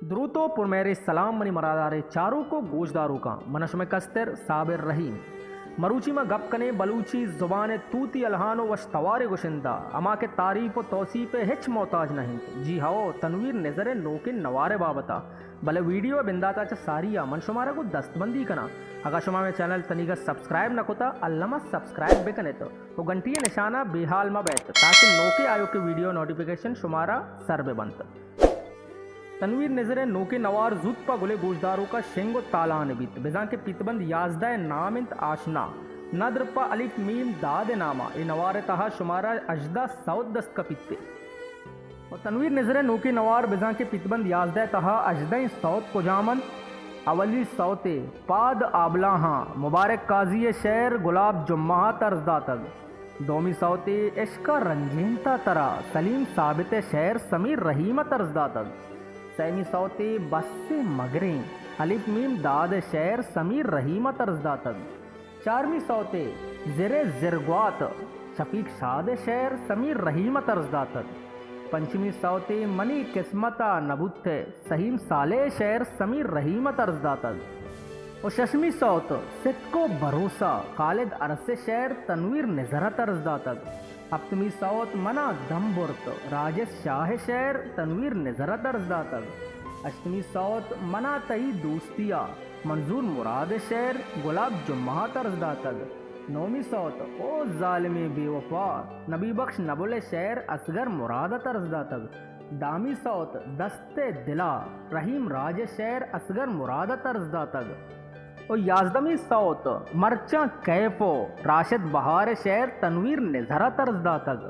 द्रुतो पुरमेरे सलाम मनी मरादारे चारों को गोशदारों का मनश में कस्तर साबिर रहीम मरूची में गप कने बलूची जुबान तूती अलहानो वश तवारे गुशिंदा अमा के तारीफ व तौसीफ हिच मोहताज नहीं जी हाओ तनवीर नजर नोकिन नवारे बाबता भले वीडियो बिंदाता च सारिया मन शुमारा को दस्तबंदी कना अगर शुमा में चैनल तनिगा सब्सक्राइब न कोता अल्लामा सब्सक्राइब बेकने तो घंटी निशाना बेहाल में बैठ ताकि नोके आयो के वीडियो नोटिफिकेशन शुमारा सर बे बनत तनवीर नजर नोके नवार जुत्पा गुले गोशदारों का शेंगो तालान बीत बेजा के पितबंद याजदा नामिंत आशना नद्रपा अलिफ मीम दाद नामा ए नवार तहा शुमारा अजदा सौद दस्त का पित्ते और तनवीर नजर नोके नवार बेजा के पितबंद याजदा तहा अजदा सौद कुजामन अवली सौते पाद आबला हाँ मुबारक काजी शहर गुलाब जुम्मा तर्जदा तक दोमी सौते इश्का रंजीनता तरा सलीम साबित शहर समीर रहीम तर्जदा तक सैमी सौते बस से मगरे अलिफ मीम दाद शहर समीर रहीम तर्जदा तक चारवीं सौते ज़िरे ज़िरग्वात शफीक शाद शहर समीर रहीम तर्जदा तक पंचमी सौते मनी किस्मता नबुत सहीम साले शहर समीर रहीम तर्जदा तक और शशमी सौत सितको भरोसा खालिद अरसे शहर तनवीर नजरा तर्जदा तक हफ्तमी सौत मना दमबुर्त राजेश शाह शहर तनवीर नजरा तर्जदा तक अष्टमी सौत मना तई दोस्तिया मंजूर मुराद शहर गुलाब जुम्मा तर्जदा तक नौमी सौत ओ जालिम बेवफा नबी बख्श नबुल शहर असगर मुराद तर्जदा तक दामी सौत दस्ते दिला रहीम राज शहर असगर मुराद तर्जदा तक और याजदमी सौत मरचा कैफो राशिद बहार शहर तनवीर नजरा तर्जदा तक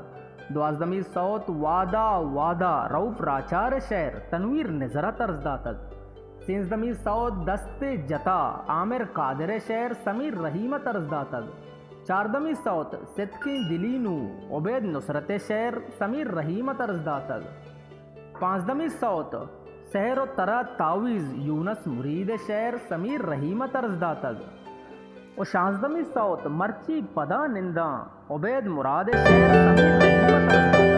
द्वाजदमी सौत वादा वादा रऊफ राचार शहर तनवीर नजरा तर्जदा तक सेंसदमी सौत दस्ते जता आमिर कादिर शहर समीर रहीम तर्जदा तक चारदमी सौत सिद्की दिलीनू उबैद नुसरत शहर समीर रहीम तर्जदा तक पांचदमी सौत शहर तरा तावीज़ यूनस मुरीद शहर समीर रहीम तर्जदा तक और शांजदमी सौत मर्ची पदा निंदा उबैद मुराद शहर समीर रहीम तर्जदा तक।